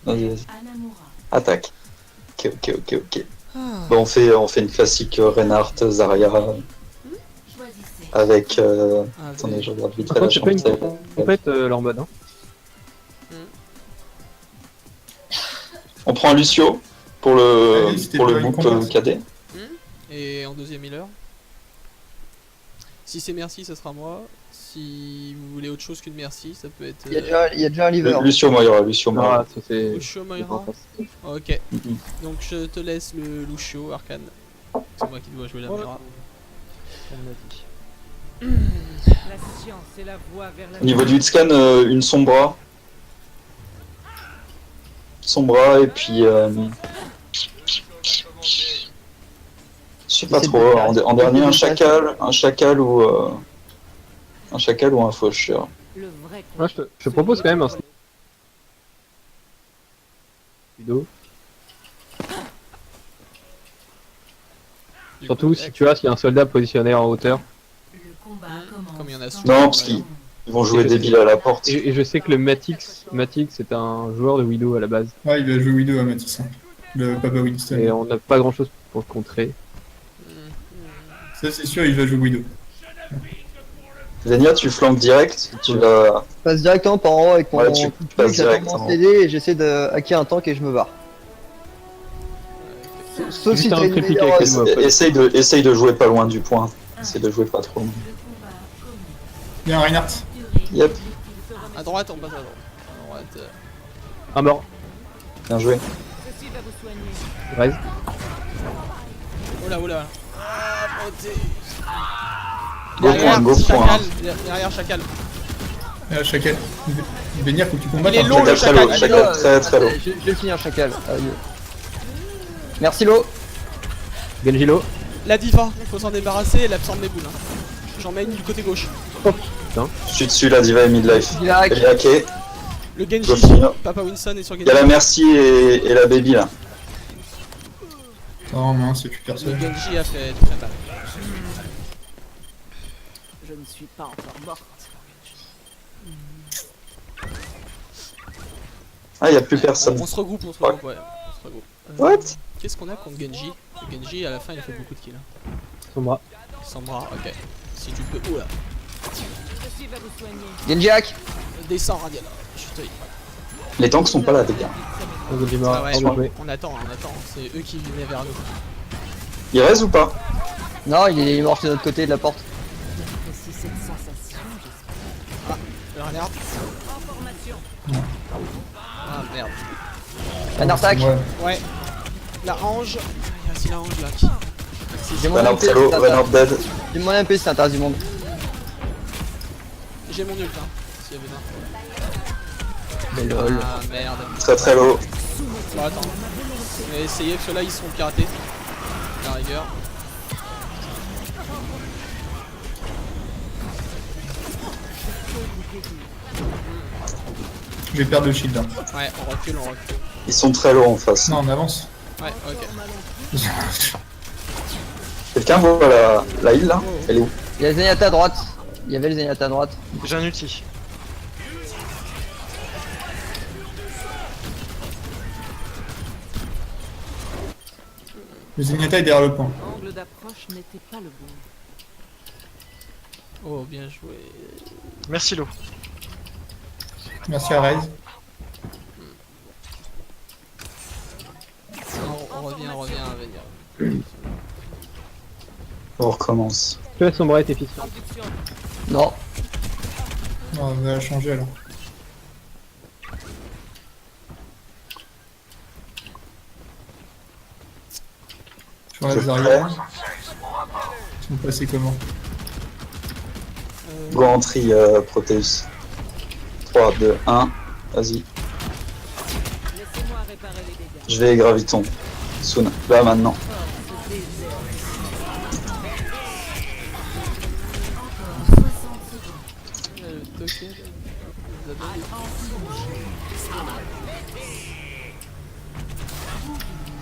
Vas-y. Attaque. Ok. Bon, on fait une classique Reinhardt, Zarya. Avec. Attendez, je regarde vite Par fait la contre, c'est pas une chambre. compète leur mode. Hein. On prend Lucio pour Allez, pour le book KD. Et en deuxième healer. Si c'est merci, ça sera moi. Si vous voulez autre chose qu'une merci, ça peut être. Il y a déjà un liver. Lucio Moira, Lucio Moira. Ah, ça c'est. Lucio Moira. Ok. Donc je te laisse le Lucio Arcane. C'est moi qui dois jouer la Moira. La science est la voie vers la Au niveau du hitscan, une Sombra. Sombra et puis. Je sais pas trop. En dernier, un chacal ou. Un chacal ou un faucheur. le vrai Ouais, je te propose quand même un Ludo. Surtout si tu vois s'il y a un soldat positionné en hauteur. Comme il y en a souvent. Non, parce qu'ils vont jouer débile à la porte. Et je sais que le Matix c'est un joueur de Widow à la base. Ouais, il va jouer Widow à Matisse. Le Papa Winston. Et on n'a pas grand chose pour le contrer. Ça, c'est sûr, il va jouer Widow. Zenia, tu flanques direct. Tu vas. Je passe directement par en haut avec mon Ouais, tu coup de passes pied, j'attends direct, mon hein. CD et j'essaie de hacker un tank et je me barre. Sauf si Juste t'as un une réplique meilleure... avec le mot. Essaye de jouer pas loin du point. Essaye de jouer pas trop loin. Il y a un Reinhardt. Yep, À droite, on passe à droite. Un mort. bien joué. ceci va vous soigner. Raise. Oh là. Ah, beauté. Go point. Chacal. Derrière Chacal. Chacal. Venir, faut que tu combattes. Il est hein. long, le Chacal très low, Chacal. très low. Je vais finir chacal. Allez. Merci Lo. Genjilo. La diva, faut s'en débarrasser, elle absorbe mes boules. Hein. J'en mets une du côté gauche. Je suis dessus, la diva est midlife. Il a hack. Elle est hackée. Le Go Genji, finir. Papa Winston est sur Il y a Genji. la Merci et la Baby là. Oh mince, c'est plus Le personne. Genji a fait très mal. Je ne suis pas encore morte. Ah, il y a plus personne. On se regroupe, ouais. On se regroupe. What? Qu'est-ce qu'on a contre Genji? Le Genji, à la fin, il a fait beaucoup de kills. Hein. Sombra. Sans bras, ok. Si tu peux. Oula. Ceci va vous soigner. Genji hack. Descends, Radial. Je te dis. Les tanks sont pas là, les gars. Genji mort. Ah ouais, Bien joué. on attend. C'est eux qui venaient vers nous. Il reste ou pas? Non, il est mort de l'autre côté de la porte. J'apprécie cette sensation, j'espère. Le Reinhardt. Information. Ah merde. Un artac. Ouais. Ouais. La Ange. Il y a aussi la Ange là. Qui... J'ai mon Reinhardt MP, très low, c'est Reinhardt dead. J'ai mon MP, c'est interdit du monde. J'ai mon ult, hein. S'il y avait Mais lol. Ah merde. Très low. Bon, attends. Je vais essayer, parce que là ils sont piratés. À la rigueur. Je vais perdre le shield. Hein. Ouais, on recule. Ils sont très low en face. Non, on avance. Ouais, ok. Quelqu'un voit la heal là? Elle est où? Il y a le Zenyatta à droite. Il y avait le Zenyatta à droite. J'ai un ulti. Le Zenyatta est derrière le point. L'angle d'approche n'était pas le bon. Oh, bien joué. Merci Lo. Merci à Raze. On revient à venir. On recommence. Que la Sombra est efficiente. Non. Non, on va la changer alors. Je vois les arrières. Ils sont passés comment? Go entry Proteus. 3, 2, 1. Vas-y. Laissez-moi réparer les dégâts. Je vais graviton. Soon. Là maintenant. Le token. nous a donné-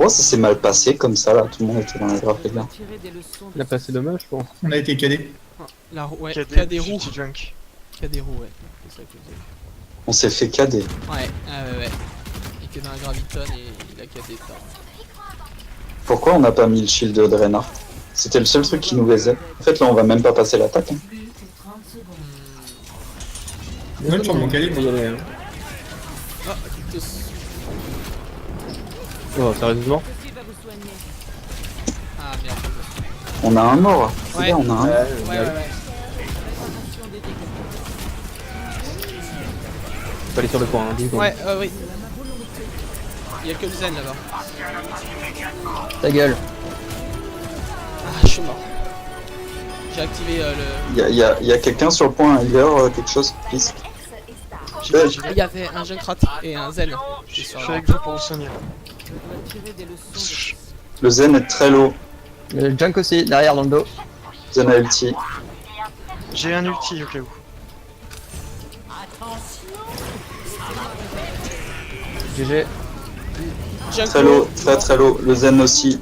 Oh, ça s'est mal passé comme ça là. Tout le monde était dans les grappes, les gars. Tirer des leçons de Il a passé dommage, je pense. On a été cadé. La roue, ouais. KD, K des roues. Shitty Junk. K des roues, ouais. C'est ça que je disais. On s'est fait cader. Ouais, ouais. piqué dans la graviton et il a cadé ça. Pourquoi on n'a pas mis le shield de Reinhardt? C'était le seul truc qui nous baisait. En fait, là, on va même pas passer l'attaque. Hein. Ouais, tu remontes Il faut y aller, hein. Ah, Cactus. Oh, sérieusement? Ceci va vous soigner. Ah merde. On a un mort. C'est Ouais. bien, on a un. Ouais. Réparation des dégâts. Faut aller sur le point, hein, 10 secondes. Ouais, oui. Il y a que le zen là-bas. Ta gueule. Ah, je suis mort. J'ai activé le. Il y a quelqu'un sur le point, un healer, quelque chose, please. Il y avait un Junkrat et un zen. Je suis Je sur suis le- avec vous pour vous soigner. Je dois tirer des leçons de Le Zen est très low. Le junk aussi, derrière dans le dos. Zen a ulti. J'ai un ulti au cas où. GG. Junko. Très low, très low. Le Zen aussi.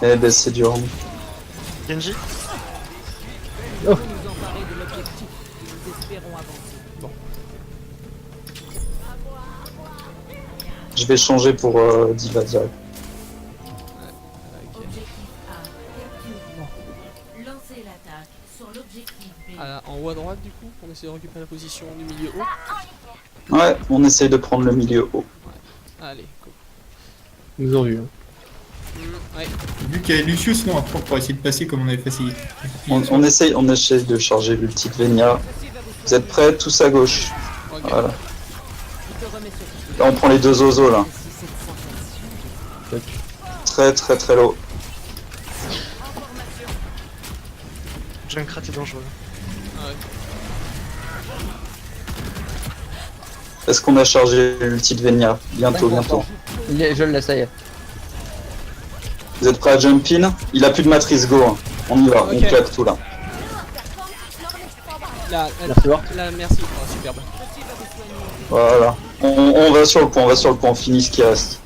Eh ben c'est dur. Genji. nous emparer de l'objectif. Nous espérons avancer. Je vais changer pour Diva direct. Ok. Lancez l'attaque sur l'objectif B. En haut à droite du coup, on essaie de récupérer la position du milieu haut. Ouais, on essaye de prendre le milieu haut. Allez, go. Ils nous ont vu. Hein. Ouais. Vu qu'il y a Lucius, non, après, pour essayer de passer comme on avait facilité. On essaye de charger l'ulti de Venia. Vous êtes prêts? Tous à gauche. Ok. Voilà. Je te remets sur Là on prend les deux oiseaux là. si cette sensation. Très low. Junkrat est dangereux. Ah ouais. Est-ce qu'on a chargé l'ulti de Venia? Bientôt. Je l'essaye. Vous êtes prêts à jump in? Il a plus de matrice, go. Hein. On y va, Ok. on claque tout là. Là, Merci, Ward. là, merci. Oh, superbe. Voilà. On va sur le point, on finit ce qui reste.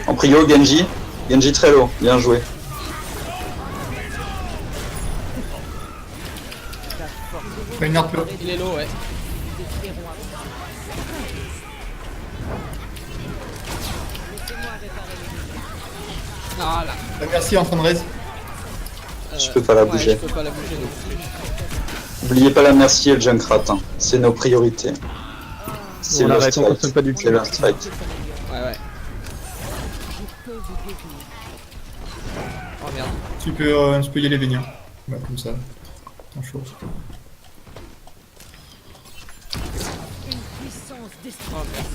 En prio, Genji. Genji très low, bien joué. Reinhardt là. Il est low, ouais. Ah là. La merci en train de raise. Je peux pas la ouais, bouger. Je peux pas la bouger non plus. N'oubliez pas la merci et le Junkrat, hein. C'est nos priorités. C'est On le arrête, on strike. consomme pas du tout. C'est le strike. Ouais, ouais. Oh merde. Tu peux y aller venir. Ouais, comme ça. En chaud. Oh merde.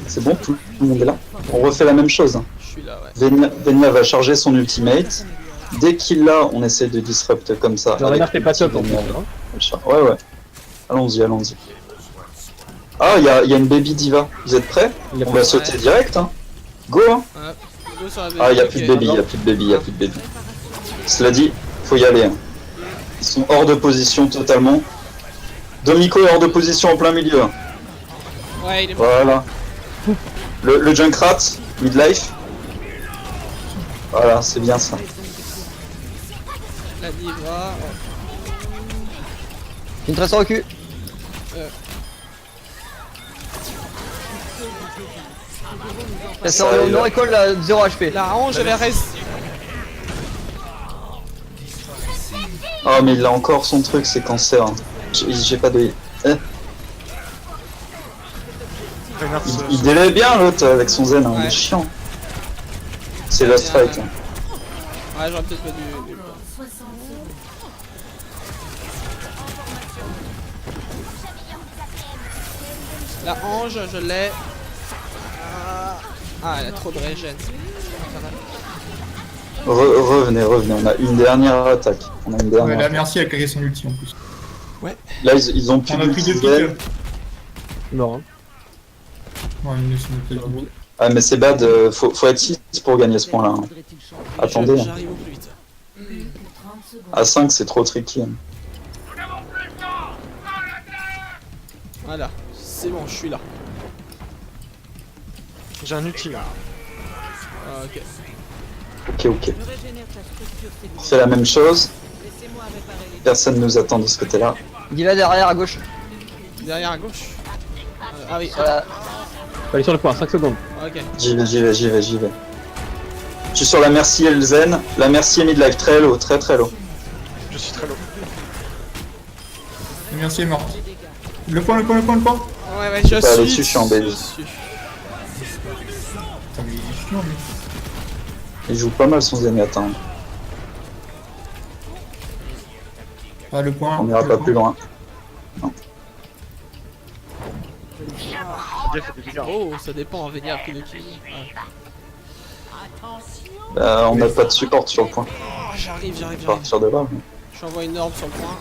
C'est bon, tout le monde est là. On refait la même chose. Hein. Je suis là, ouais. Venia va charger son ultimate. Dès qu'il l'a, on essaie de disrupt comme ça. Genre, Reinhardt est pas top en l'ulti plus. Venia. Hein. Ouais. Allons-y. Ah, il y a une baby diva. Vous êtes prêts? Il a On pas- va sauter direct. Hein. Go hein. Ouais. Go sur la Ah, il n'y a ok. plus de baby, il y a plus de baby. Cela dit, faut y aller. Hein. Ils sont hors de position totalement. Domiko est hors de position en plein milieu. Ouais, il est mort. Voilà. Le Junkrat, midlife. Voilà, c'est bien ça. La diva. Une tresse au cul. Elle sort Ça, le no recall à 0 HP. La range, elle reste. Oh, mais il a encore son truc, c'est cancer. Hein. J'ai pas de. Eh, Reinhardt il délai bien l'autre avec son zen, hein. Il Ouais. est chiant. C'est la strike. Hein. Ouais, j'aurais peut-être pas dû. La ange, je l'ai. Ah, elle a trop de régène. Revenez, on a une dernière attaque. On a une Ouais, dernière. la merci a claqué son ulti en plus. Là, ils ont plus On a pris deux d'ulti zen. pics. Mort. Hein. Ouais, une sur notre pic. Ah, mais c'est bad, faut être 6 pour gagner ce point-là. Hein. Attendez, hein. J'arrive au plus vite. À 5, c'est trop tricky. Hein. Voilà, c'est bon, je suis là. J'ai un ulti là. Ah, ok. Ok. Je régénère ta structure On cellulaire. fait la même chose. Laissez-moi réparer les Personne nous attend de ce côté-là. Il va derrière à gauche. Derrière à gauche. Ah oui, Voilà. Faut aller sur le point, 5 secondes. ok. J'y vais. Je suis sur la Mercy et le Zen. La Mercy est midlife très low, très low. Je suis très low. Merci est mort. Le point. Ouais, je pas aller suis dessus, je suis en baby. dessus. Putain, mais il est chiant, lui. Il joue pas mal son Zenyatta. Hein. Ah, le point. On n'ira pas plus loin. Gaffe à des dégâts. Oh, ça dépend, Vénia a pris le kill. Bah, on n'a pas de support sur le point. Oh, j'arrive. À partir de là. J'envoie une orbe sur le point.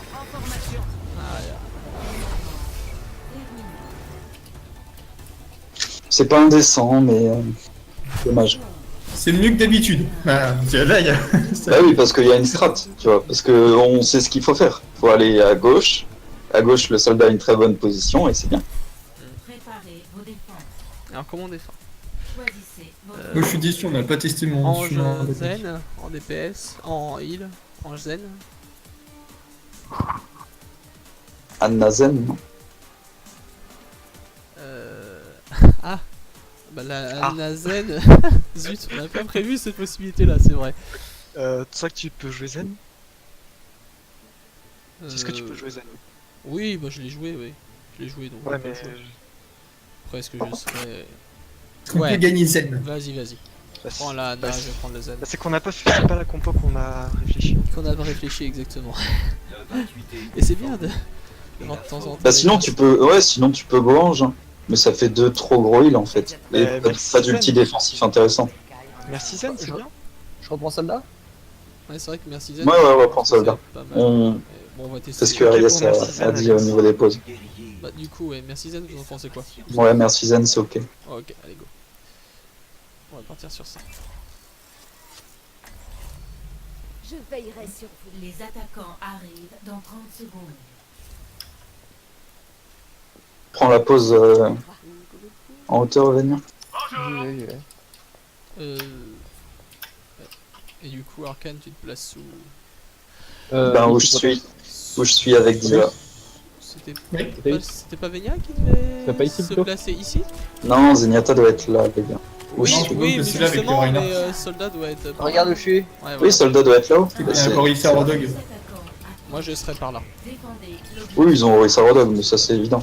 C'est pas indécent, mais dommage. C'est mieux que d'habitude. Bah, là, il y a... Bah oui, parce qu'il y a une strat, tu vois, parce que on sait ce qu'il faut faire. Faut aller à gauche. À gauche, le soldat a une très bonne position et c'est bien. Préparez vos défenses. Alors, comment on défend Choisissez votre Moi, je suis déçu, on n'a pas testé mon Ange chemin. zen, en DPS, en heal, ange zen. Anna-Zen, non? Ah bah la zen. Zut, on n'a pas prévu cette possibilité là, c'est vrai. Tu sais que tu peux jouer Zen? Est-ce que tu peux jouer Zen? Oui, bah je l'ai joué, oui. Je l'ai joué donc. Ouais, on peut mais. jouer. Après, est-ce que je serais. Est-ce qu'on Ouais. peut gagner Zen? Vas-y. Bah, Prends la Anna, je vais prendre le zen. c'est qu'on n'a pas fait, c'est pas la compo qu'on a réfléchi. Qu'on a réfléchi exactement. Et c'est bien de voir de temps en temps. Bah sinon tu peux, sinon tu peux go ange, hein. Mais ça fait 2 trop gros heals en fait. Et merci, pas d'ulti Zen. défensif intéressant. Merci Zen, c'est bien. Je reprends soldat. Ouais, c'est vrai que merci zen. Ouais, on va prendre soldat. c'est pas mal. On... Bon, on va tester. C'est ce que Ok, Arias bon, merci, Zen, a dit au niveau des pauses. Bah, du coup, ouais, merci zen, vous en pensez quoi? Ouais, merci Zen, c'est ok. Oh, ok, allez go. On va partir sur ça. Je veillerai sur vous. Les attaquants arrivent dans 30 secondes. Prends la pause en hauteur, Vénia. J'y vais. Euh... Et du coup, Arcane, tu te places sous... Ben où je suis avec Diva. C'était Oui. c'était pas Vénia qui devait C'est pas ici, se plutôt placer ici? Non, Zenyatta doit être là, les gars. Oui, non, je oui, pense que mais c'est là avec justement, le mais Reinhardt. soldat doit être... Regarde où je suis. Ouais, voilà. Oui, soldat doit être là-haut. Il y a encore ici à Rodog. Les attaquants Moi, je serai par là. défendez l'objectif. Oui, ils ont envoyé sa Rodog, mais ça c'est évident.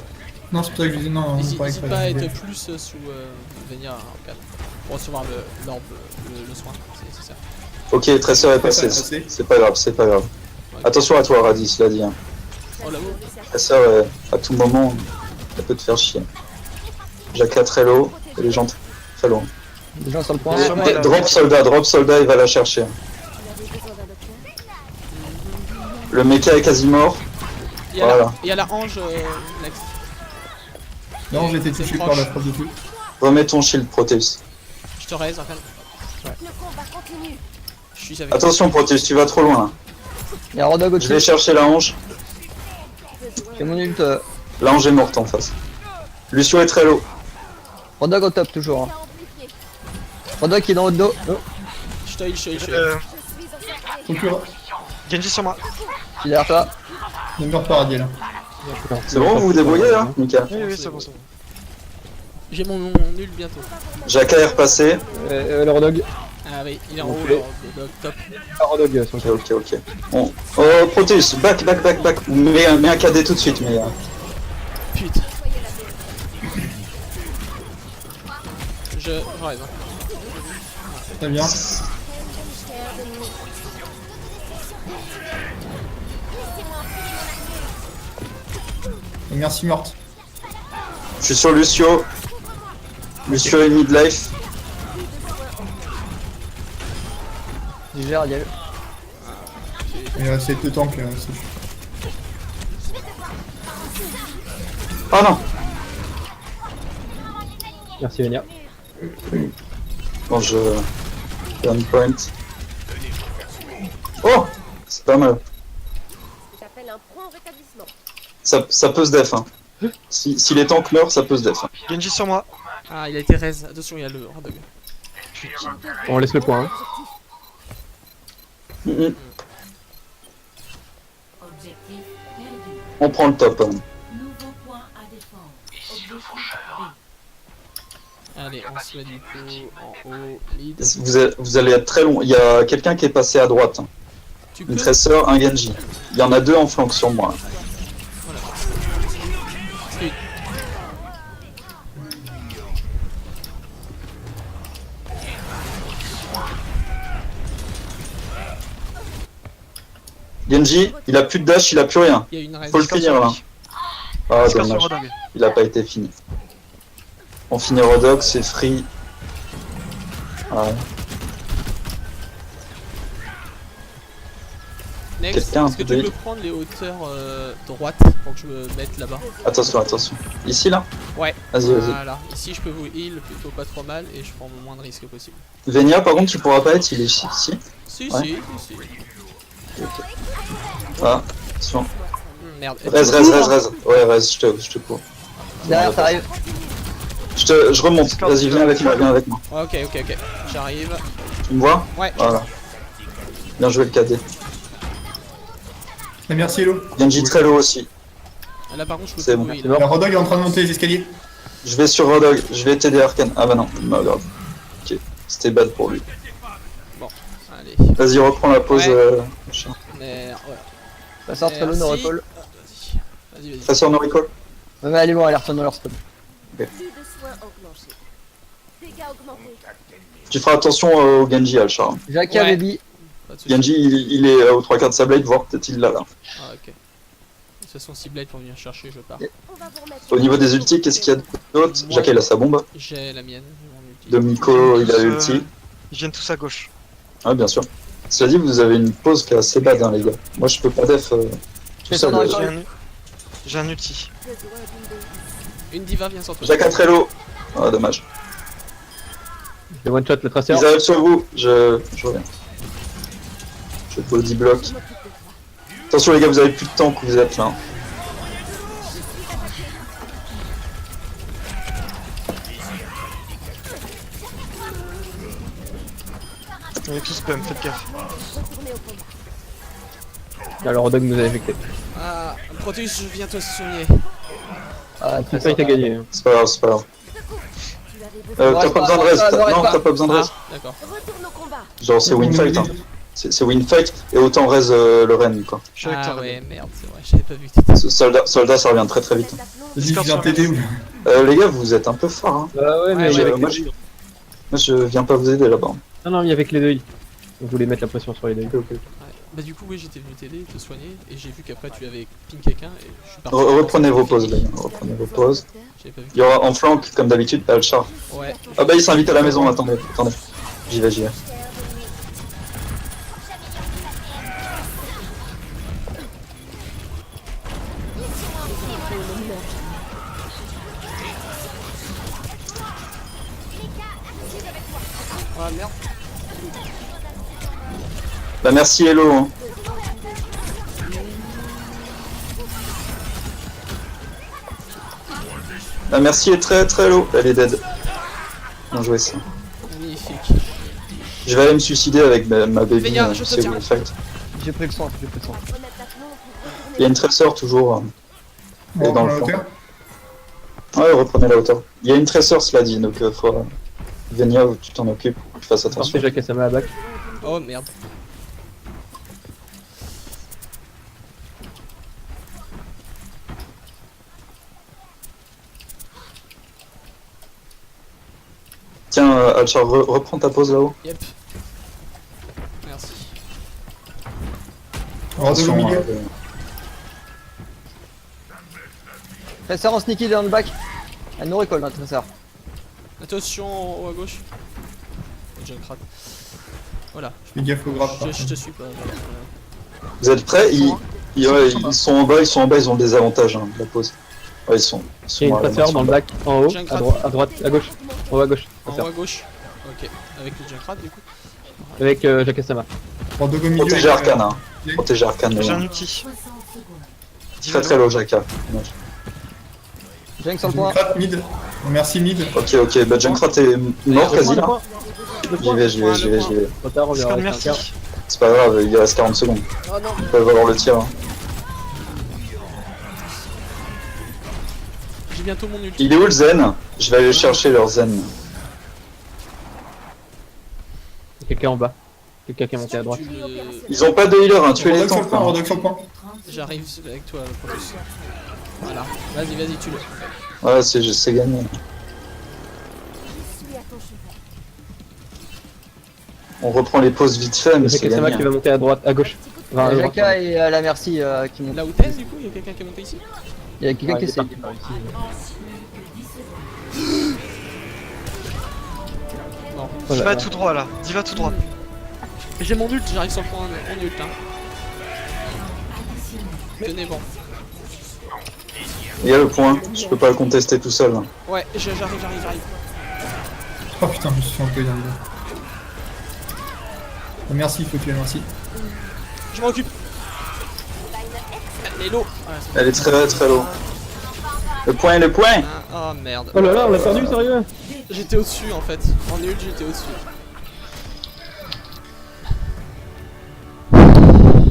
Non, c'est pour ça que je disais non. N'hésite pas pas exprès, à je être plus sous Vénia, Arcane. Pour recevoir l'orbe, le soin, c'est nécessaire. Ok, Tracer est passé. Tracer. C'est pas grave, c'est pas grave. Attention à toi, Radis, l'a dit. Hein. Oh là-haut. Tracer, à tout moment, ça peut te faire chier. Jacka très low, et les gens très low. Des gens sur le point. Ouais, ouais. Drop soldat, il va la chercher. Le mecha est quasi mort. Il y a Voilà. il y a la ange next. Non, j'ai été C'est touché proche. par la frappe de tout. Remets ton shield, Proteus. Je te raise, Arcane. Je suis avec Attention, Proteus, tu vas trop loin. Là. Il y a Rodog Je au-dessus. vais chercher la hanche. J'ai mon ult. La hanche est morte en face. Lucio est très low. Rodog au top toujours. Hein. Rodog qui est dans votre dos. Oh, Je te heal. Concurrent. Genji sur moi. je suis derrière toi. Ne meurs pas, Radiel. C'est bon, vous vous débrouillez là, Mika? Oui, c'est bon, c'est bon. J'ai mon nul bientôt. Jacka est repassé. Le Rodog. Ah oui, il est en Ok. haut, l'orbe, top. Ah, Rodog sur le Ok. Bon. Oh, Proteus, back. Mets un KD tout de suite, mais. Putain. Je raise. Hein. Très bien. Et merci morte. Je suis sur Lucio. Lucio est midlife. J'y vais Radiel. Il reste 2 tanks. C'est Oh non. Merci Vénia. Bon, je. Turn point. Oh! C'est pas mal. J'appelle un point au rétablissement. Ça peut se def, hein. Si les tanks meurent, ça peut se def. Hein. Genji sur moi. Ah, il a été raise. Attention, il y a le Rodog. On laisse le point. Hein. Mhm. Objectif perdu. On prend le top. Hein. Nouveau point à défendre. Objectif B. Allez, on se met du coup en haut, mid. Vous allez être très long. Il y a quelqu'un qui est passé à droite. Hein. Tu Une peux tresseur, un Genji. Il y en a 2 en flanc sur moi. Une. Genji, il a plus de dash, il a plus rien. Il y a une raison. Faut le finir là. Ah Discord sur dommage, Rodog. il a pas été fini. On finit Rodog, c'est free. Ouais. Next, Quelqu'un est-ce que peut tu peux dire prendre les hauteurs droites pour que je me mette là-bas? Attention, attention. Ici là Ouais. Vas-y, vas-y. Voilà. Ici, je peux vous heal plutôt pas trop mal et je prends le moins de risques possible. Venia, par contre, tu pourras pas être, il est ici. Si, Ouais. si. Ah, attention. Merde. Reste. Ouais, reste, je te cours. Derrière, t'arrives. Je remonte. Vas-y, viens avec moi. Ok. J'arrive. Tu me vois? Ouais. Voilà. Bien joué le KD. Et merci Hello. Genji très low aussi. Là, par contre, je peux C'est pas bon. vous heal. La Rodog est en train de monter les escaliers. Je vais sur Rodog, je vais t'aider Arcane. Ah bah non, il m'a grave. Ok, c'était bad pour lui. Allez. Vas-y, reprends la pause. Ouais. Machin. Mais ouais. Ça sort très low, no Merci. recall. Vas-y. Tresseur no recall. Ouais, mais allez, bon, allez, retourne dans leur spot. Plus de soins enclenchés. Dégâts augmentés. Tu feras attention au Genji, Alchar. Jacka, Ouais. baby. Pas de soucis. Genji, il est aux 3/4 de sa blade, voire peut-être il l'a là. Ah, ok. De toute façon, si Blade pour venir chercher, je pars. On va vous remettre. Au niveau des ultis, qu'est-ce qu'il y a d'autre Moi- Jacka, il a sa bombe. J'ai la mienne. j'ai mon ulti. Dominico, il a Tous, ulti. Ils viennent tous à gauche. Ouais, bien sûr. Cela dit, vous avez une pause qui est assez bad, hein, les gars. Moi, je peux pas def tout fais seul. ton J'ai recall. un ulti. Besoin d'une dose. Une diva vient sur toi. Jacka très low. Ah, dommage. Je one shot le traceur. Ils arrivent sur vous. Je reviens. Je body block. Je m'occupe de toi. Attention, les gars, vous avez plus de temps que vous êtes là. Hein. On est tous bum, faites gaffe. Retournez au combat. Alors Rodog nous a éjecté. Ah, Proteus, je viens te soigner. Ah, C'est ça, il t'a gagné. Hein. C'est pas grave, c'est pas grave. Tu avais besoin. T'as pas besoin de reste. Non, t'as pas besoin de Ah, reste. d'accord. Retourne au combat. Genre, c'est win fight. Hein. C'est win fight et autant reste le Ren, quoi. Je suis avec Ah toi. ouais, merde, c'est vrai, j'avais pas vu que t'étais. Soldat, ça revient très vite. Vas-y, je viens t'aider. ou- Les gars, vous êtes un peu forts. Hein. Bah ouais, mais Ouais, il y avait moi, que les deux. Moi, je viens pas vous aider là-bas. Non, non, il y avait que les deux. On voulait mettre la pression sur les deux. Ouais. Bah du coup, oui, j'étais venu t'aider, te soigner, et j'ai vu qu'après tu avais ping quelqu'un, et je suis parti. Reprenez vos pauses, les gars. Reprenez vos pauses. J'avais pas vu. Il y aura en flanc, comme d'habitude, Alchar. Ouais. Ah bah, il s'invite à la maison. Attendez. J'y vais. Ah merde. Bah, merci, Hello. Hein. Bah, merci est très très low. Elle est dead. Bien joué, ça. Magnifique. Je vais aller me suicider avec ma baby. Vénia, je te c'est tiens. win fight. J'ai pris le son. Il y a une tresseur toujours. Et Bon, dans on le a la fond. hauteur. Ouais, reprenez la hauteur. Il y a une tresseur, cela dit, donc faut. Venia, tu t'en occupes, tu fasses attention. Parfait, Jacques Sama à back. Oh merde. Tiens, Alchar, reprends ta pause là-haut. Yep. Merci. Rodog au milieu. Tresseur en sneaky dans le back. Ah, no recall, hein, tresseur. Attention en haut à gauche. J'ai un crack. Voilà. Fais gaffe au grab. Je te suis pas. Vous êtes prêts? Ouais, ils sont en bas, ils ont le désavantage hein, de la pause. Ouais, ils sont Il y a une à la traceur main, dans le back, en haut, J'ai un à crack. droite, à gauche. En haut à gauche. En haut Traceur. à gauche. Ok. Avec le Junkrat du coup. Avec Jacques Sama. Rodog au milieu. Protégez Arcane, hein. Protégez Arcane. les J'ai gars. un outil. 60 secondes. Très très low, Jacka. Junk sur le point. Crat mid. Merci mid. Ok, bah Junkrat est mort quasi là. J'y vais. Trop tard, on verra Discord, avec un quart. merci. C'est pas grave, il reste 40 secondes. Oh non. Ils peuvent avoir le tir. Hein. J'ai bientôt mon ulti. Il est où le zen? Je vais aller chercher leur zen. Il y a quelqu'un en bas. Quelqu'un qui est monté à droite. Ils ont pas de healer, hein, tuez les Rodok sur le tanks. point, Hein. Rodok sur le point. J'arrive avec toi, Protoss. Voilà. Vas-y, tue-le. Ouais, c'est gagné. On reprend les pauses vite fait, mais Il y a c'est Sama qui gagné. va monter à droite, à gauche. Enfin, à droite. Jaka et la merci qui montent. Là où t'es, du coup, il y a quelqu'un qui est monté ici. Il y a quelqu'un Ouais, qui il est essaie. parti par ici. Bon. J'y vais tout droit là. J'y vais tout droit. J'ai mon ult, j'arrive sur le point, on ult. Hein. Tenez bon. Il y a le point, je peux pas le contester tout seul. Hein. Ouais, j'arrive. Oh putain, je me suis fait un peu énervé. Oh, merci, il faut tuer, merci. Je m'en occupe. Hello. Elle est très low. Le point. Oh merde. Oh là là, on l'a perdu, sérieux? J'étais au-dessus en fait. En ult, j'étais au-dessus.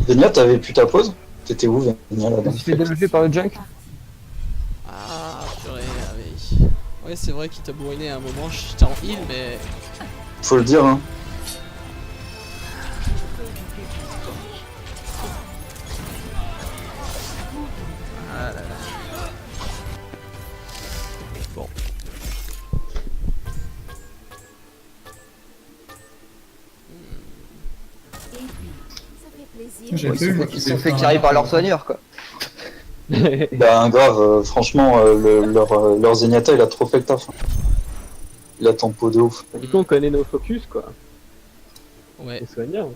Venia, t'avais plus ta pause? T'étais où, Venia, là-bas? Je suis fait déloger par le junk. Ah, purée, ah oui. Ouais, c'est vrai qu'il t'a bourriné à un moment, j'étais en heal, mais... Faut le dire, hein. Ah là là. Bon. Ça fait plaisir. J'ai fait, moi, Ils se sont fait carrer par leur soigneur quoi. Bah, grave, franchement, leur Zenyatta, il a trop fait le taf. Hein. Il a tempo de ouf. Du coup, on connaît nos focus, quoi. Ouais. C'est soignant.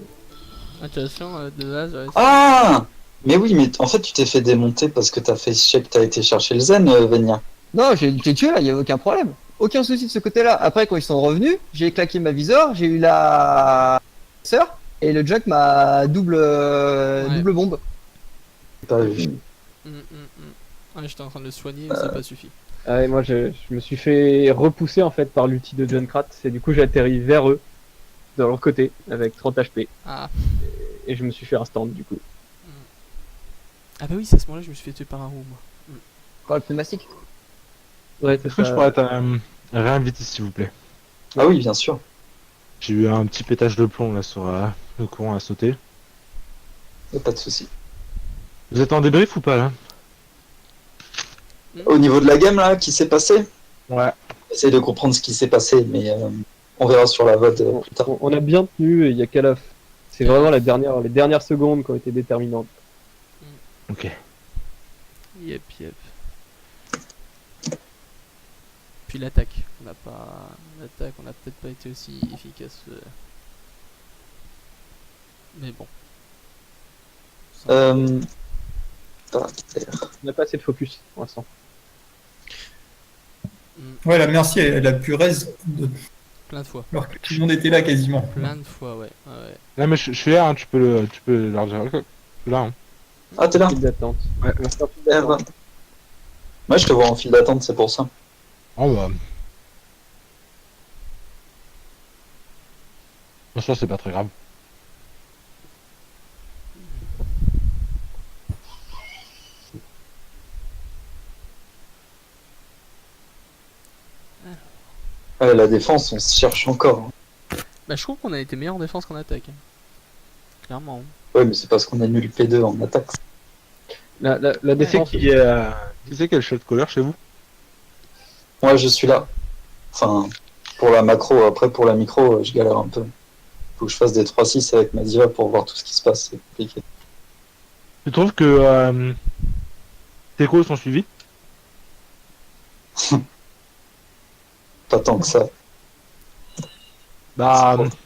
Attention, de base, ouais. Ah! Mais oui, mais en fait, tu t'es fait démonter parce que t'as fait check, t'as été chercher le zen, Venia. Non, j'ai tué là, il y a aucun problème. Aucun souci de ce côté-là. Après, quand ils sont revenus, j'ai claqué ma visor, j'ai eu la sœur et le junk m'a double bombe. Pas vu. Ouais, j'étais en train de le soigner, mais ça n'a pas suffi. Ah, et moi, je me suis fait repousser en fait par l'ulti de Junkrat. Et du coup, j'ai atterri vers eux, de leur côté, avec 30 HP. Ah. Et je me suis fait un stand du coup. Ah bah oui, c'est à ce moment-là que je me suis fait tuer par un roux, moi. Quoi, le pneumatique? Ouais, c'est Est-ce que je ça. pourrais être réinvité s'il vous plaît? Ah oui, bien sûr. J'ai eu un petit pétage de plomb là sur le courant à sauter. Y a pas de souci. Vous êtes en débrief ou pas là? Au niveau de la game, là, qui s'est passé? Ouais. Essaye de comprendre ce qui s'est passé, mais on verra sur la VOD plus tard. On a bien tenu, il y a qu'à la... C'est vraiment les dernières secondes qui ont été déterminantes. Ok. Yep. Puis l'attaque. L'attaque, on a peut-être pas été aussi efficace. Mais bon. Par terre. On n'a pas assez de focus pour l'instant. Ouais, la merci, elle a pu raise Plein de fois. alors que tout le monde était là quasiment. Plein de fois, ouais. Là mais je suis là, hein, tu peux leur dire. Je suis là. Hein. Ah, t'es là? File d'attente. Ouais. On reste en file Eh ben. d'attente. Moi, je te vois en file d'attente, c'est pour ça. Oh bah. En soi c'est pas très grave. La défense, on se cherche encore. Hein. Bah, je trouve qu'on a été meilleur en défense qu'en attaque. Clairement. Ouais, mais c'est parce qu'on est nul P2 en attaque. La Qui c'est défense. qui est le shot caller chez vous? Moi, je suis là. Enfin, pour la macro, après pour la micro, je galère un peu. Faut que je fasse des 3-6 avec ma diva pour voir tout ce qui se passe, c'est compliqué. Tu trouves que tes calls sont suivis? Pas tant que ça. Bah. C'est trop.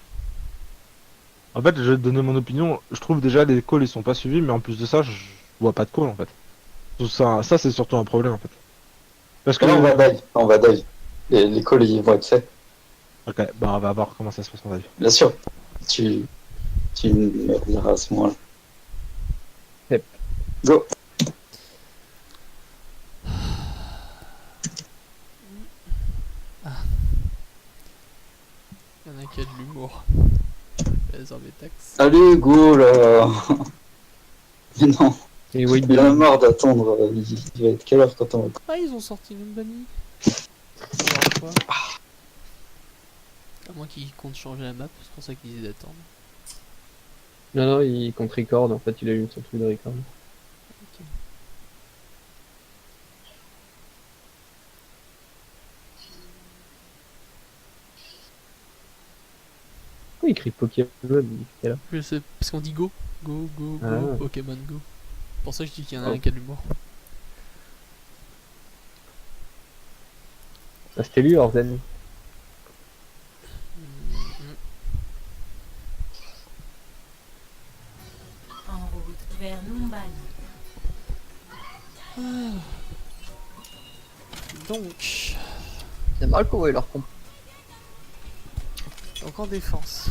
En fait, je vais te donner mon opinion. Je trouve déjà les calls ils sont pas suivis, mais en plus de ça, je vois pas de call en fait. Tout ça c'est surtout un problème en fait. Parce que Là, on va dive. Les calls, ils vont être faits. Ok, bah on va voir comment ça se passe en live. Bien sûr. Tu me diras à ce moment-là. Yep. Go. qu'il y a de l'humour. Les armes et taxes. Allez, go là. Mais non, Et oui, il en a marre d'attendre. Il va être quelle heure quand on va. Ah, ils ont sorti une bannie. À moins qu'ils comptent changer la map, c'est pour ça qu'ils disaient d'attendre. Non, non, il compte record, en fait, il a eu son truc de record. Pourquoi il écrit Pokémon il est là? Je sais, parce qu'on dit go, go, go, go, Ah. Pokémon go. C'est pour ça que je dis qu'il y en a Oh. un qui a de l'humour. Ah, c'était lui, Orzen. En route vers Numbani. Donc, C'est mal qu'on voit leur comp. en défense.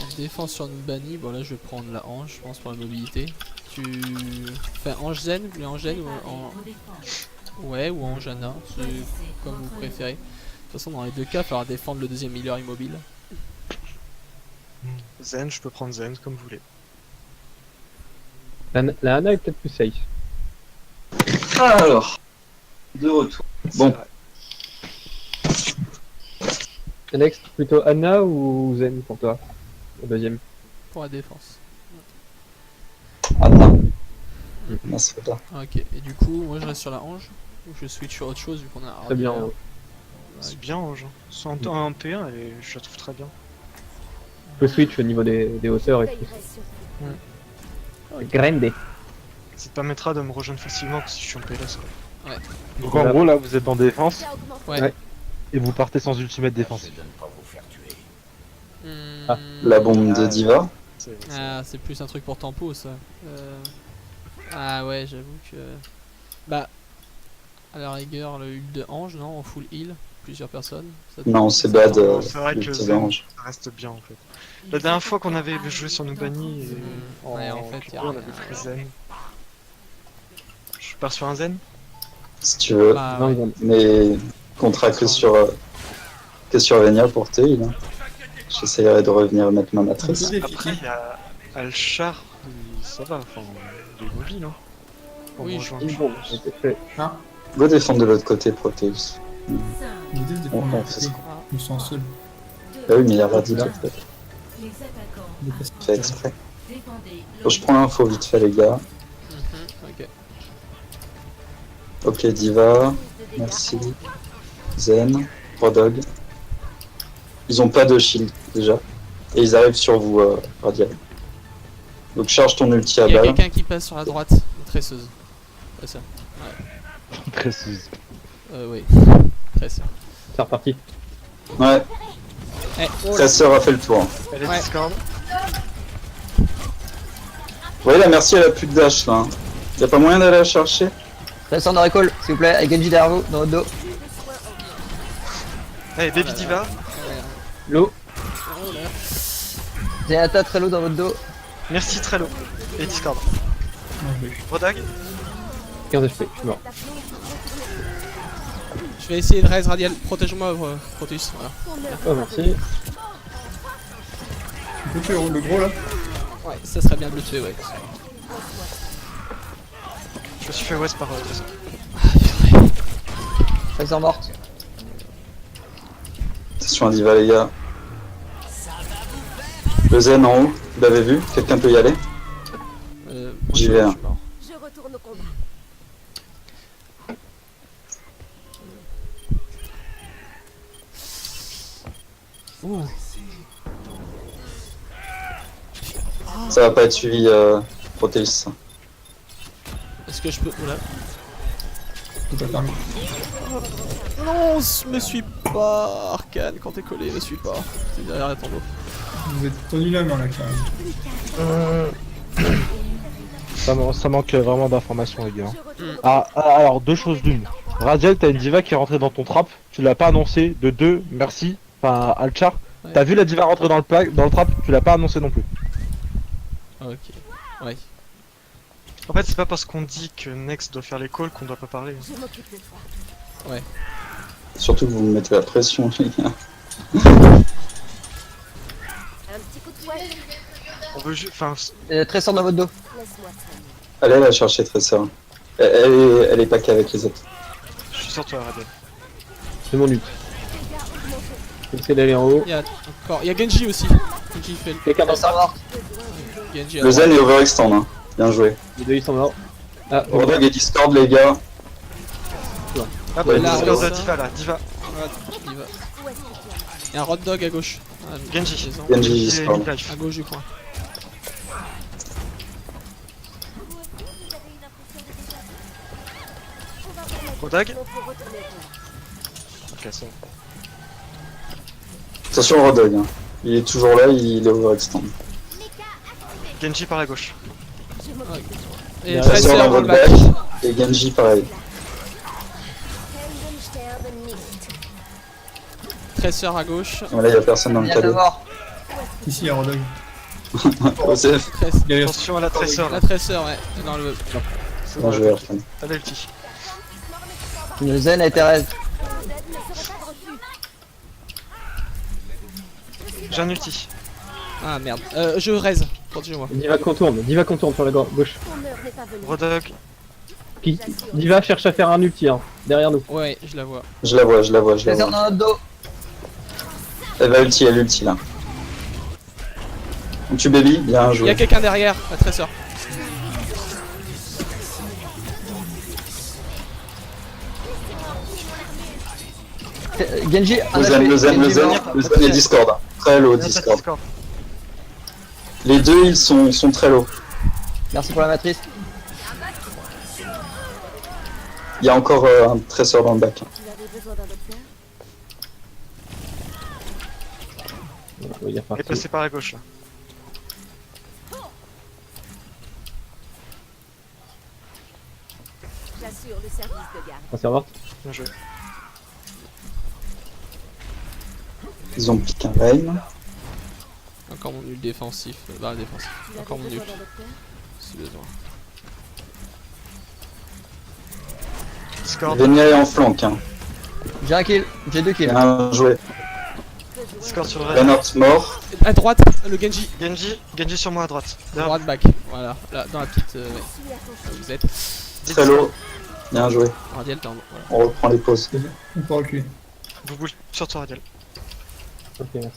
En défense sur Nubani, bon là je vais prendre la hanche, je pense, pour la mobilité. Tu fais hanche zen, vous voulez hanche zen ou en... Ouais, ou hanche Ana, c'est comme vous préférez. De toute façon, dans les deux cas, il va falloir défendre le deuxième healer immobile. Zen, je peux prendre Zen comme vous voulez. La Hana est peut-être plus safe. Alors, de retour. Bon. Alex, plutôt Anna ou Zen pour toi? Le deuxième. Pour la défense. Attends. Non, c'est pas. Ok, et du coup, moi je reste sur la hanche, ou je switch sur autre chose vu qu'on a un Très bien. healer. C'est bien, Ange. Soit en P1, je la trouve très bien. On peut switch au niveau des hauteurs et tout. Grande. Ça te permettra de me rejoindre facilement si je suis en PLS. Donc Voilà. en gros, là, vous êtes en défense Ouais. Ouais. et vous partez sans ultimate défensif. Ah, La bombe de Diva. Ah, c'est plus un truc pour tempo ça. Ah ouais, j'avoue que... Bah, à la rigueur, le ult de Ange, non, en full heal, plusieurs personnes. Ça te- Non, c'est ça bad. t'en- C'est vrai que le petit Zen, orange. ça reste bien en fait. La dernière fois qu'on avait joué sur Nubani, Ouais, en fait, y a on rien. avait pris Zen. Je pars sur un Zen. Si tu veux. Bah, Non, ouais. ils ont- Mais contrat que sur Venia pour te heal, hein. J'essayerai de revenir mettre ma matrice. Après, il y a Alchar, ça va, enfin, il est mobile. Hein. Pour Oui, me je- rejoindre. C'était fait. Go défendre de l'autre côté, Proteus. L'idée c'est de On défendre fait ce côté. qu'on- Je me sens seul. Bah oui, mais il y a Radil là. Les attaquants Il est passé. Fait exprès. défendez Bon, je prends l'info vite fait, les gars. Ok. Ok, Diva. Merci. Zen. Rodog. Ils ont pas de shield déjà. Et ils arrivent sur vous, Radial. Donc charge ton ulti à Il y a balle. quelqu'un qui passe sur la droite, une tresseuse. C'est ça. Précise. Oui. Tresseur. C'est reparti. Ouais, Eh, ta sœur a fait le tour. Elle est Ouais. Discord. Vous voyez la merci, elle a plus de dash là. Hein. Y a pas moyen d'aller la chercher? Reste en recall, s'il vous plaît, avec Genji derrière vous, dans votre dos. Hey, Baby Diva. L'eau. Zenyatta très low dans votre dos. Merci Trello. Et Discord. Non, je l'ai. Rodag. 15 HP, je suis mort. Je vais essayer de raise radial. Protège-moi, Proteus. Voilà. Oh, merci. Tu peux tuer le gros là? Ouais, ça serait bien de le tuer, ouais. Je me suis fait West par Trésor. Trésor morte. Attention à Diva, les gars. Le Zen en haut, vous l'avez vu? Quelqu'un peut y aller? Moi, J'y je vais, suis hein. mort. Je retourne au combat. Ouh. Ça va pas être suivi, Proteus. Est-ce que je peux... Oula. C'est pas permis. Non, me suis pas, Arcane, quand t'es collé, me suis pas. T'es derrière ton dos. Vous êtes tendu là, mais on l'a carrément. Ça manque vraiment d'informations, les gars. Je retourne Alors, deux choses d'une. Radial, t'as une diva qui est rentrée dans ton trap, tu l'as pas annoncé. De deux, merci. Enfin, Alchar, Ouais. t'as vu la diva rentrer dans le trap, tu l'as pas annoncé non plus. Ok. Ouais. En fait, c'est pas parce qu'on dit que Next doit faire les calls qu'on doit pas parler. Je m'occupe de toi. Surtout que vous me mettez la pression, les gars. Un petit coup de fouet. On veut juste. Enfin, Trésor dans votre dos. Laisse-moi traîner. Allez la chercher, Tressor. Elle est pas qu'avec les autres. je suis sur toi, Radiel. C'est mon but. J'essaie d'aller en haut. Il y a encore. Il y a Genji aussi. Genji fait le. Quelqu'un dans Trésor mort. Genji à Le droite. Zen est overextend, hein. Bien joué. Les deux ils sont morts. Ah, Rodog et Discord, les gars. Ah Ouais, bah, là, Discord ça. de Diva là, Diva. Voilà, il va. Où est-ce que tu as Il y a un hot dog à gauche. Ah, Genji. présent. Genji, Et Discord. Midlife. À gauche du coin. Rodog. On peut retourner au combat. Ok, c'est bon. Attention Rodog, hein. Il est toujours là, il est overextend. Genji par la gauche. Je m'occupe de toi. Et Il y a Tressor Tracer dans dans le votre bac. bac. Et Genji pareil. Helden sterben nicht. Tracer à gauche. Bon, là, il y a personne dans le Il y a deux cadeau. morts. Ici, il y a Rodog. Osef, Tracer. Il y a Attention à la tresseur La là. Tracer, ouais. Dans le. C'est bien bon, joué, Arfan. t'as l'ulti. Le Zen a été raise. L'aide ne serait pas de refus. J'ai un ulti. Ah merde. Je raise. Protégez-moi. Diva contourne sur la gauche. Ton heure n'est pas venue. Rodog. Qui- Diva cherche à faire un ulti, hein, derrière nous. Ouais, je la vois. Je la vois, je la vois, je la Trésor vois. dans notre dos. Elle va ulti, elle ulti là. On tue Baby, bien Il y a joué. quelqu'un derrière, la Tracer. Genji, un Le Zen, HP. le Zen, le Genji Zen, mort. le Zen et Discord. Hein. Très low, Il y a Discord. Discord. Les deux, ils sont très low. Merci pour la matrice. Il y a encore un Tressor dans le bac. hein. Tu avais besoin d'un docteur? Il est Il est reparti. passé par la gauche là. J'assure le service de garde. On s'est revoir. Bien joué. Ils ont piqué un lane. Encore mon nul défensif. Bah, défensif. Tu Encore avais mon nul. besoin d'un docteur? Si besoin. Discord. Vénia est en flanc. Hein. J'ai un kill. J'ai deux kills. Bien joué. Discord sur le Red. Reinhardt mort. À droite, le Genji. Genji sur moi à droite. Derrière. Droite back. Voilà. Là, dans la petite. Ouais. Je suis à ton Là où chemin. vous êtes. Très low. Bien joué. Radial down. Voilà. On reprend les pauses. On peut reculer. Vous bougez sur toi, Radiel. Ok, merci.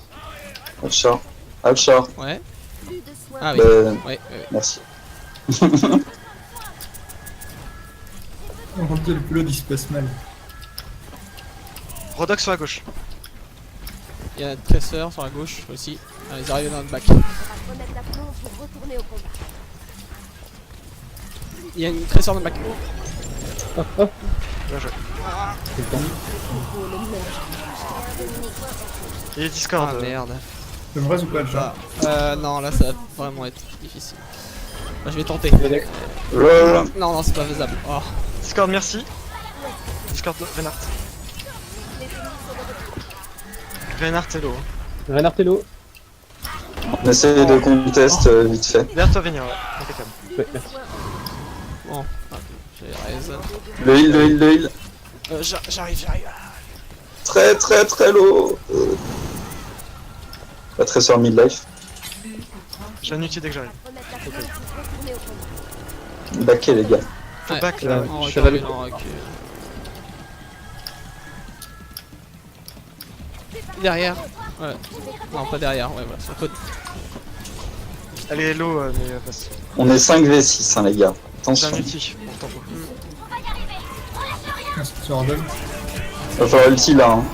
Alchar. Alchar. Ouais. Plus de soins. Ah oui. Ben, Ouais, ouais. merci. On rentre le plot, il se passe mal. Rodog sur la gauche. Il y a un Tracer sur la gauche aussi. Ah, ils arrivent dans le back. On va remettre la plombe pour retourner au combat. Il y a une Tracer dans le back. Bien joué. Oh le meurtre. Et Discord. Ah merde. Tu me reste ou pas, le chat? Non, là ça va vraiment être difficile. Bah, je vais tenter. LOL. Non, non, c'est pas faisable. Oh. Discord, merci. Discord, Reinhardt. Reinhardt, hello. Reinhardt Hello. On essaie de contest vite fait. Derrière toi, Vénia, ouais. Impeccable. Ouais, merci. Bon, ah, j'ai raison. Le heal, le heal, le heal. J'arrive. Très très très low. La Tressor midlife. J'ai un ulti dès que j'arrive. Remettre la plombe pour retourner au combat. Backé les gars. Faut Ouais. back là. En Ça va recul, le- en recul. Derrière. Ouais. Non, pas derrière. Ouais, voilà. Sur le côté. Elle est hello, mais passe. On est 5v6 hein les gars. J'ai un Attention. ulti. Pour tempo. Sur Rodog. Va falloir ulti là. Hein.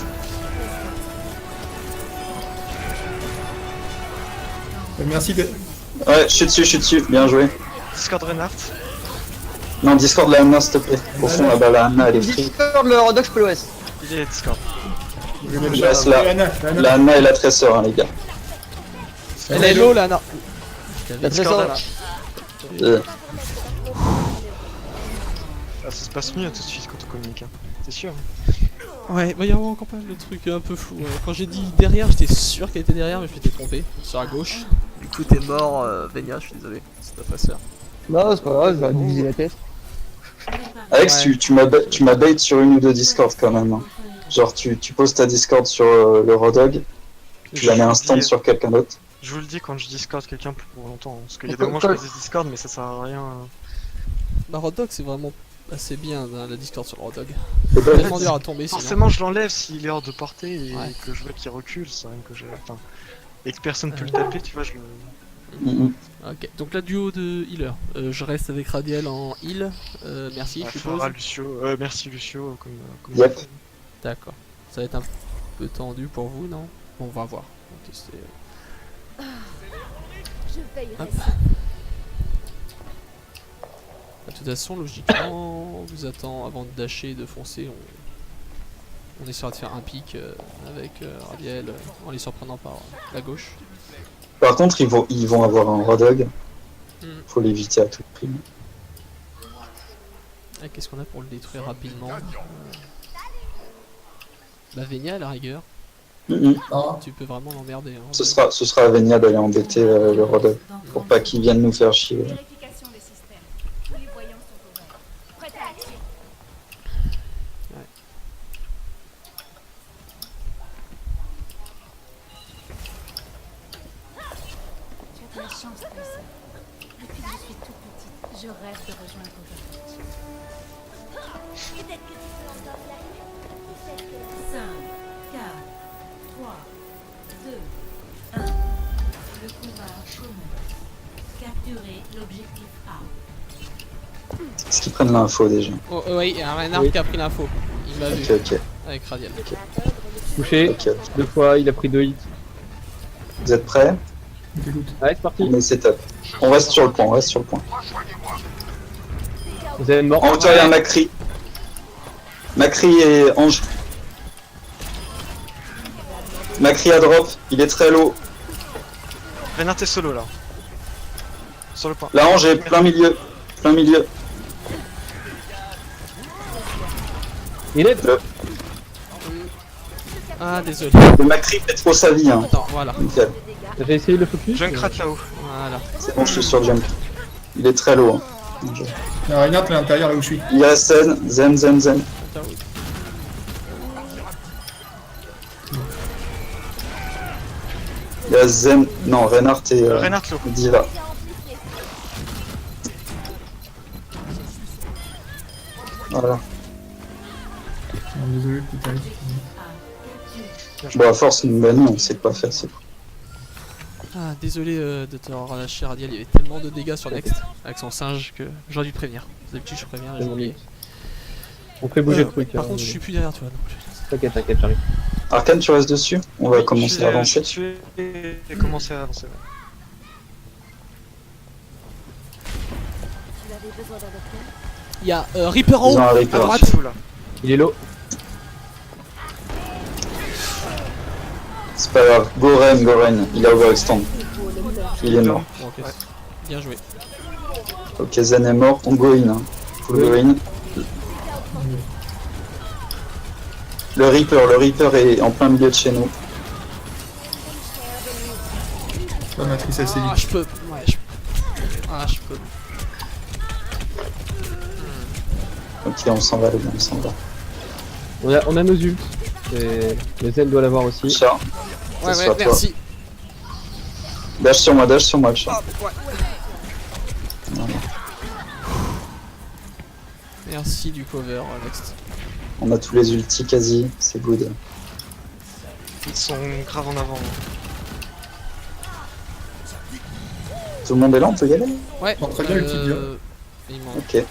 Merci de. Ouais, je suis dessus. Bien joué. Discord, Reinhardt. Non, Discord la Anna s'il te plaît. Au fond là-bas la Anna elle est free. Discord, le Rodog, je peux l'OS. Il est Discord. Je reste là. La Anna et la Tressor hein les gars. Elle est low là, non. La Discord, Trésor. là. Euh, Ah, ça se passe mieux tout de suite quand on communique. Hein. C'est sûr. Ouais, bah il y a encore pas mal de trucs un peu flous. Quand j'ai dit derrière, j'étais sûr qu'elle était derrière, mais je m'étais trompé. Sur la gauche. Du coup, t'es mort, Vénia, je suis désolé. C'est ta sœur. Non, c'est pas grave, je vais diviser la tête. Alex, Ouais. tu m'as bait sur une ou deux Discord quand même. Hein. Genre tu poses ta Discord sur le Rodog, tu la mets instant sur quelqu'un d'autre. Je vous le dis quand je discorde quelqu'un pour longtemps, parce qu'il y a des Quoi- moments où je pose des Discord mais ça sert à rien. Bah, Road Dog, c'est vraiment assez bien hein, la Discord sur le Road Dog. Et ben, Tellement dur à tomber sinon. Forcément je l'enlève s'il est hors de portée et Ouais. que je vois qu'il recule, c'est rien que je... Enfin, et que personne peut le taper, tu vois, je le... Mhm. Ok, donc la duo de healer. Je reste avec Radiel en heal. Merci, Ouais, je suppose. Farah, Lucio, merci Lucio, comme Yep. D'accord. Ça va être un peu tendu pour vous, non? On va voir. On va tester. Je veillerai Hop. sur De toute façon, logiquement, on vous attend avant de dasher et de foncer. On essaiera de faire un pic avec Radiel en les surprenant par la gauche. Par contre, ils vont avoir un Rodog. Hmm. Faut l'éviter à tout prix. Ah, qu'est-ce qu'on a pour le détruire rapidement La Vénia à la rigueur. Mhm. Ah, Tu peux vraiment l'emmerder. Hein. Ce sera à Venia d'aller embêter le Rodog. Pour pas qu'ils viennent nous faire chier. vérification des systèmes. Tous les voyants sont ouverts. Prêt à action. Tu as de la chance, Tracy. Depuis que je suis toute petite, je rêve de rejoindre Overwatch. Peut-être que tu peux encore y arriver. 5, 4, 3, 2, 1. Le combat commence. Capturer l'objectif A. Est-ce qu'ils prennent l'info déjà? Oh, oui, il y a un Reinhardt Oui. qui a pris l'info. Il m'a vu Ok, ok. avec Radiel. Touché, Ok. 2 fois, il a pris 2 hits. Vous êtes prêts? on t'écoute. Allez, c'est parti. On met setup. On reste sur le point, on reste sur le point. Vous avez mort. En hauteur, il y a Macri. Macri et Ange. Macri à drop, il est très low. Renard t'es solo là. Sur le point. La Ange est plein milieu. Plein milieu. Il est. Ah, désolé. Le Macri fait trop sa vie. Hein. Attends, voilà. Nickel. J'ai essayé le focus. Junkrat là-haut. Voilà. C'est bon, je suis sur le jump. Il est très low. Hein. Il y a Reinhardt à l'intérieur là où je suis. Il y a Zen, Zen. Attends, oui. Il y a Zen. Non, Reinhardt et Renard low. Diva. Voilà. Non, désolé, peut-être. Bon, à force, une bannie, on sait quoi faire. C'est Ah, désolé de te relâcher Radiel, il y avait tellement de dégâts sur Next avec son singe que j'aurais dû te prévenir. D'habitude, je préviens et j'ai oublié. On fait bouger le truc. Par hein, contre, je suis plus derrière toi non plus. T'inquiète, j'arrive. Arcane, tu restes dessus? On va commencer à avancer. J'ai commencé à avancer. Ouais. Tu avais besoin d'un docteur? Il y a Reaper en Ils haut, ont un à Reaper. droite. Tout là. Il est low. C'est pas grave. Goren, il a overextend. Il est mort. Bon, ok. Bien joué. Ok, Zen est mort. On go in. Hein. Full go in. Le Reaper est en plein milieu de chez nous. Pas matrice assez Ah, vite. je peux. Ouais, Ah, je peux. Ok, on s'en va les gars, on s'en va. On a nos ults. Le Zen doit l'avoir aussi. Chat. Ouais, C'est ouais, sur toi. merci. Dash sur moi, le chat. Ouais. Voilà. Merci du cover, Next. On a tous les ultis quasi, c'est good. Ils sont grave en avant. Tout le monde est là, on peut y aller? Ouais. Bon, très bien, le petit bien. Il manque. Ok.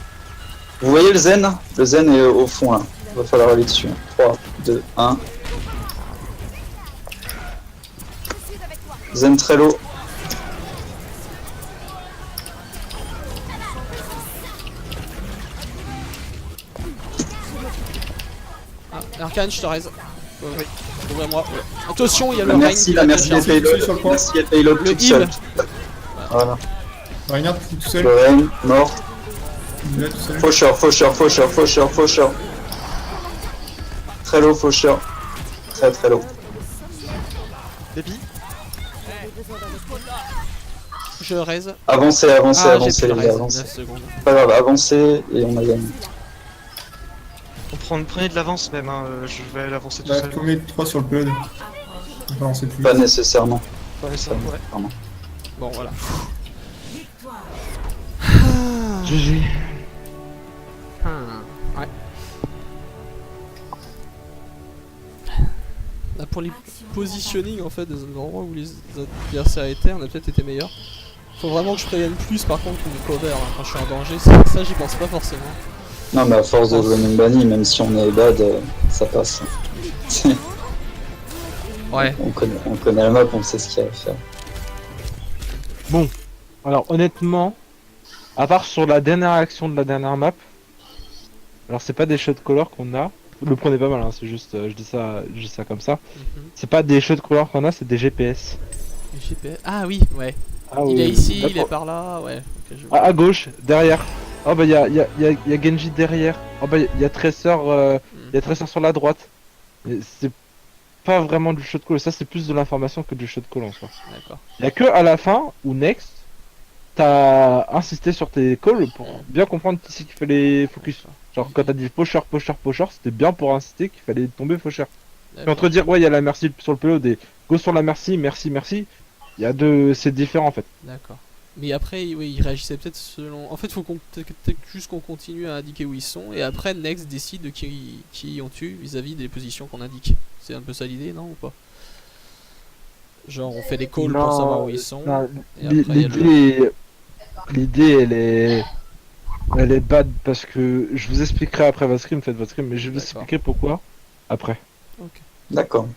Vous voyez le Zen? Le Zen est au fond là. Il va falloir aller dessus. 3, 2, 1. Zen très low. Ah, Arcane, je te raise. Oui. Ouvre-moi. Ouais. Attention, il y a le La merci, Reign. la merci les Merci, payloads. sur le point. Merci les payloads Le toute seule. heal. Voilà. Reinhardt, t'es tout seul. Le Reign, mort. Il est là tout seul. Faucheur. Très low, Faucheur. Très low. Baby. Je raise. Avancez Ah, j'ai les plus le gars, raise. avancez. 9 secondes. Pas grave, avancez et on a gagné. Prenez de l'avance même, hein. Je vais l'avancer tout Bah, seul. combien de 3 sur le payload? On va lancer plus Pas vite. nécessairement. Ouais, ça, ouais. Pardon. Bon, voilà. Victoire. GG. Ouais. Là, pour les positioning en fait des endroits où les adversaires étaient, on a peut-être été meilleurs. Faut vraiment que je prévienne plus par contre une cover hein, quand je suis en danger, ça j'y pense pas forcément. Non, mais à force de jouer Bunny, même si on est bad, ça passe. Ouais. On connaît la map, on sait ce qu'il y a à faire. Alors honnêtement, à part sur la dernière action de la dernière map, alors c'est pas des shot color qu'on a. Le prenez pas mal, hein, c'est juste, je dis ça comme ça. C'est pas des shot color qu'on a, c'est des GPS. GPS. Ah oui, ouais. Ah, Il oui, est oui. ici, il est D'accord. par là, ouais. Ok, je vois. À gauche, derrière. Oh bah y a Genji derrière. Oh bah y a Tracer, y a Tracer sur la droite. Mais c'est pas vraiment du shot call, ça c'est plus de l'information que du shot call en soi. D'accord. Y a que à la fin ou next, t'as insisté sur tes calls pour bien comprendre qui c'est qui fait les focus. Genre quand t'as dit pocher, c'était bien pour insister qu'il fallait tomber faucheur. Mais entre dire ouais y a la merci sur le payload et go sur la merci, y a deux, c'est différent en fait. D'accord. Mais après, oui, il réagissait peut-être selon. En fait, faut peut-être juste qu'on continue à indiquer où ils sont et après Next décide de qui on tue vis-à-vis des positions qu'on indique. C'est un peu ça l'idée, non ou pas? Genre on fait des calls pour savoir où ils sont. Non, Et après, il y a le- l'idée elle est bad parce que je vous expliquerai après votre stream, faites votre stream, mais je vous D'accord. expliquerai pourquoi après. D'accord.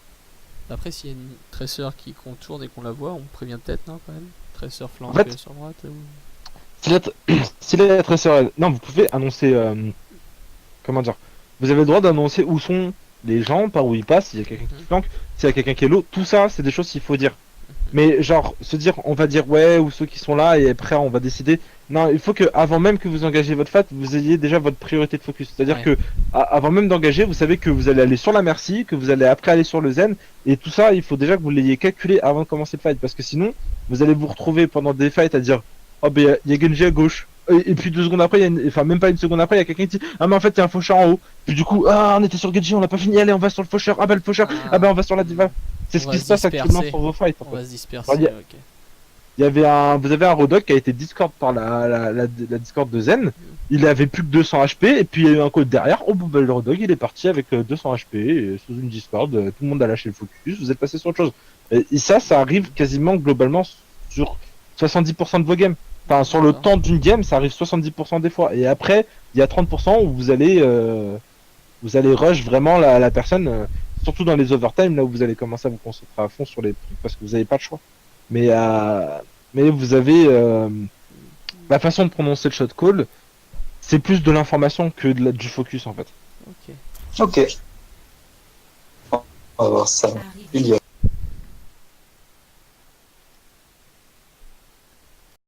Après, s'il y a une tresseur qui contourne et qu'on la voit, on prévient peut-être, non, quand même? Tresseur flanc En fait- sur droite ou... Si la tresseur, non, vous pouvez annoncer, comment dire, vous avez le droit d'annoncer où sont les gens, par où ils passent, s'il y a quelqu'un qui flanque, s'il y a quelqu'un qui est low, tout ça, c'est des choses qu'il faut dire. Mais genre, se dire, on va dire ouais, ou ceux qui sont là, et après on va décider. Non, il faut que, avant même que vous engagez votre fight, vous ayez déjà votre priorité de focus. C'est-à-dire Ouais. que, avant même d'engager, vous savez que vous allez aller sur la merci, que vous allez après aller sur le zen, et tout ça, il faut déjà que vous l'ayez calculé avant de commencer le fight, parce que sinon, vous allez vous retrouver pendant des fights à dire, oh ben y a Genji à gauche. Et puis 2 secondes après, enfin même pas une seconde après, il y a quelqu'un qui dit ah mais en fait il y a un faucheur en haut. Puis du coup ah on était sur Genji, on l'a pas fini, allez on va sur le faucheur, ah bah le faucheur, ah bah on va sur la diva. C'est On ce va qui se se passe actuellement disperser. sur vos fights. En On fait. va se disperser, Alors, ok. Il y avait vous avez un Rodok qui a été Discord par la Discord de Zen. Il avait plus que 200 HP et puis il y a eu un code derrière. Oh bah le Rodok il est parti avec 200 HP et sous une Discord. Tout le monde a lâché le focus. Vous êtes passé sur autre chose. Et ça arrive quasiment globalement sur 70% de vos games. Enfin sur le D'accord. temps d'une game ça arrive 70% des fois. Et après il y a 30% où vous allez rush vraiment la personne. Surtout dans les overtime, là où vous allez commencer à vous concentrer à fond sur les trucs parce que vous n'avez pas le choix. Mais vous avez la façon de prononcer le shot call, c'est plus de l'information que du focus en fait. Ok. Ok. On va voir ça. Il y a.